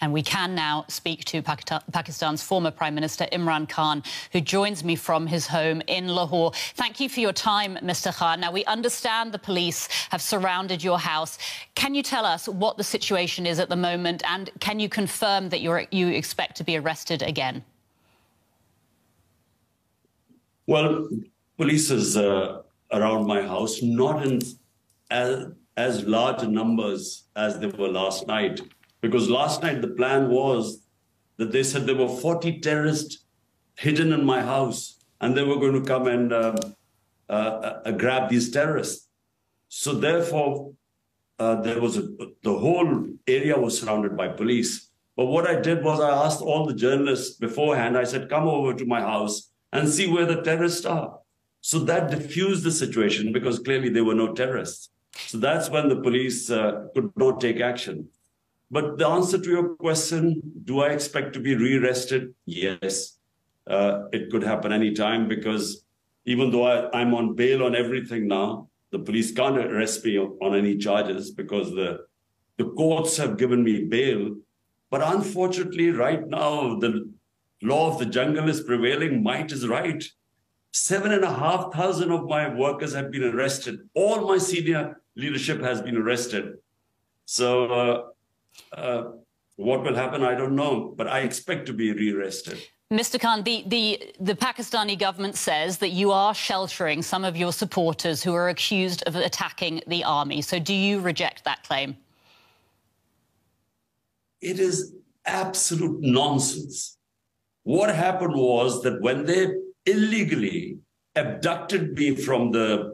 And we can now speak to Pakistan's former Prime Minister Imran Khan, who joins me from his home in Lahore. Thank you for your time, Mr. Khan. Now, we understand the police have surrounded your house. Can you tell us what the situation is at the moment, and can you confirm that you expect to be arrested again? Well, police is around my house, not in as large numbers as they were last night. Because last night the plan was that they said there were 40 terrorists hidden in my house, and they were going to come and grab these terrorists. So therefore, the whole area was surrounded by police. But what I did was I asked all the journalists beforehand, I said, come over to my house and see where the terrorists are. So that diffused the situation, because clearly there were no terrorists. So that's when the police could not take action. But the answer to your question, do I expect to be rearrested? Yes, it could happen anytime, because even though I'm on bail on everything now, the police can't arrest me on any charges because the courts have given me bail. But unfortunately, right now, the law of the jungle is prevailing. Might is right. 7,500 of my workers have been arrested. All my senior leadership has been arrested. So what will happen, I don't know, but I expect to be rearrested. Mr. Khan, the Pakistani government says that you are sheltering some of your supporters who are accused of attacking the army. So do you reject that claim? It is absolute nonsense. What happened was that when they illegally abducted me from the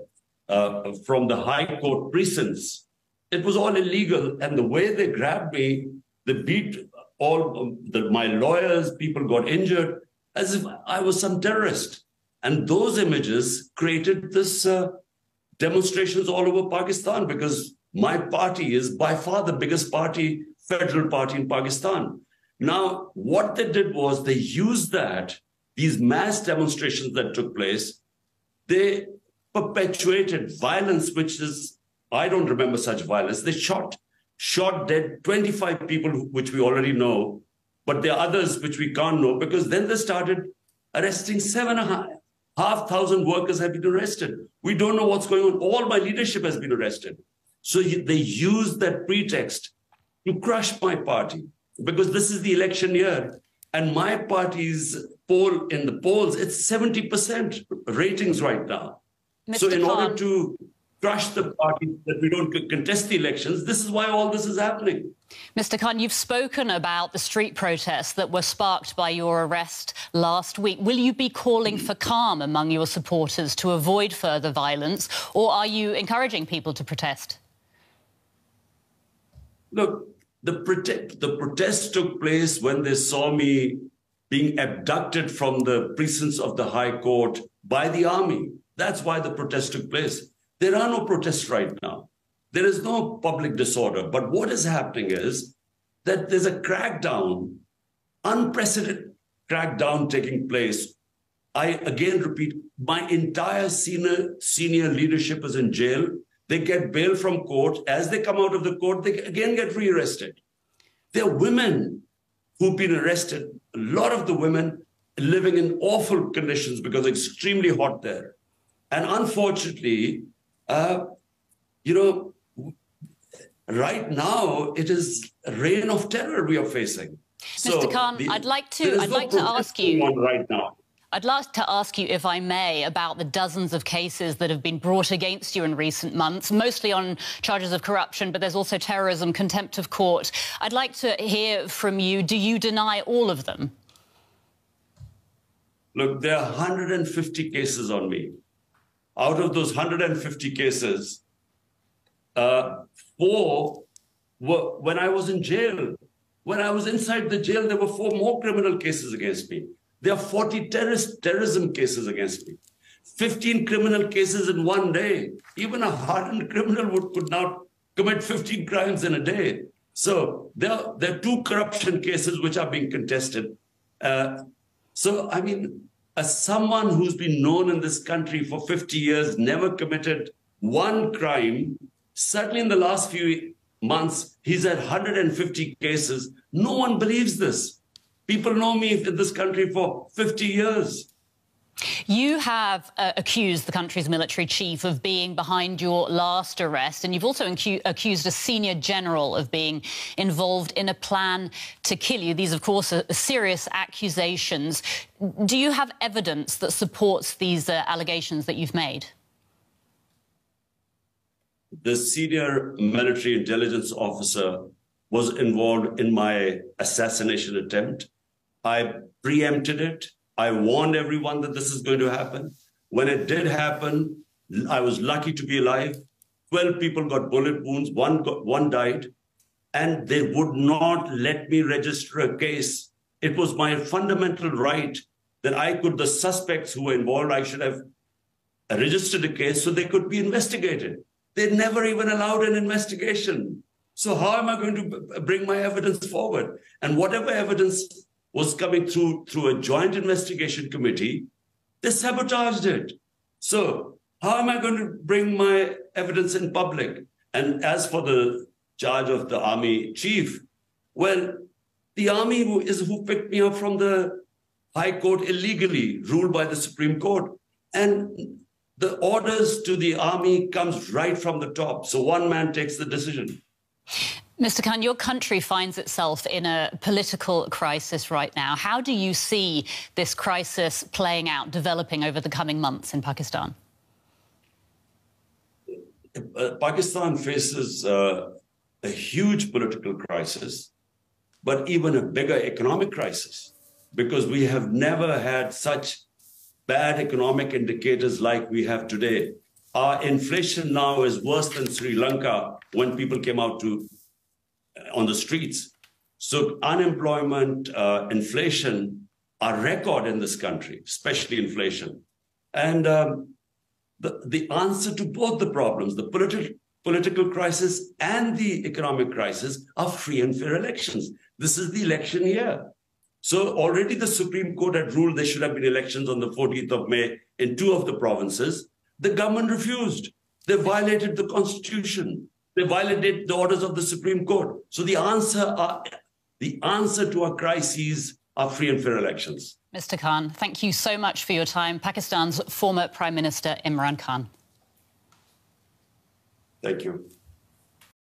High Court precincts, it was all illegal. And the way they grabbed me, they beat all my lawyers, people got injured, as if I was some terrorist. And those images created this demonstrations all over Pakistan, because my party is by far the biggest party, federal party in Pakistan. Now, what they did was they used these mass demonstrations that took place, they perpetuated violence, which is, I don't remember such violence. They shot dead 25 people, which we already know, but there are others which we can't know, because then they started arresting 7,500 workers have been arrested. We don't know what's going on. All my leadership has been arrested. So they used that pretext to crush my party, because this is the election year, and my party's poll in the polls, it's 70% ratings right now. Mr. So in Khan, order to crush the party that we don't contest the elections, this is why all this is happening. Mr. Khan, you've spoken about the street protests that were sparked by your arrest last week. Will you be calling for calm among your supporters to avoid further violence, or are you encouraging people to protest? Look, the protests took place when they saw me being abducted from the precincts of the High Court by the army. That's why the protests took place. There are no protests right now. There is no public disorder. But what is happening is that there's a crackdown, unprecedented crackdown taking place. I again repeat, my entire senior leadership is in jail. They get bail from court. As they come out of the court, they again get rearrested. There are women who've been arrested. A lot of the women living in awful conditions because it's extremely hot there. And unfortunately, right now, it is a reign of terror we are facing. Mr. Khan, I'd like to ask you right now. I'd like to ask you, if I may, about the dozens of cases that have been brought against you in recent months, mostly on charges of corruption, but there's also terrorism, contempt of court. I'd like to hear from you. Do you deny all of them? Look, there are 150 cases on me. Out of those 150 cases, 4 were when I was in jail. When I was inside the jail, there were 4 more criminal cases against me. There are 40 terrorism cases against me. 15 criminal cases in one day. Even a hardened criminal could now commit 15 crimes in a day. So there are 2 corruption cases which are being contested. So, I mean, as someone who's been known in this country for 50 years, never committed one crime, certainly in the last few months, he's had 150 cases. No one believes this. People know me in this country for 50 years. You have accused the country's military chief of being behind your last arrest, and you've also accused a senior general of being involved in a plan to kill you. These, of course, are serious accusations. Do you have evidence that supports these allegations that you've made? The senior military intelligence officer was involved in my assassination attempt. I preempted it. I warned everyone that this is going to happen. When it did happen, I was lucky to be alive. 12 people got bullet wounds, one died, and they would not let me register a case. It was my fundamental right that the suspects who were involved, I should have registered a case so they could be investigated. They never even allowed an investigation. So how am I going to bring my evidence forward? And whatever evidence was coming through a joint investigation committee, they sabotaged it. So how am I going to bring my evidence in public? And as for the charge of the army chief, well, the army who picked me up from the High Court illegally, ruled by the Supreme Court. And the orders to the army comes right from the top. So one man takes the decision. Mr. Khan, your country finds itself in a political crisis right now. How do you see this crisis playing out, developing over the coming months in Pakistan? Pakistan faces a huge political crisis, but even a bigger economic crisis, because we have never had such bad economic indicators like we have today. Our inflation now is worse than Sri Lanka when people came out on the streets. So unemployment, inflation are record in this country, especially inflation. And the answer to both the problems, the political crisis and the economic crisis, are free and fair elections. This is the election year. So already the Supreme Court had ruled there should have been elections on the 14th of May in 2 of the provinces. The government refused. They violated the Constitution. They violated the orders of the Supreme Court. So the answer to our crises are free and fair elections. Mr. Khan, thank you so much for your time. Pakistan's former Prime Minister Imran Khan. Thank you.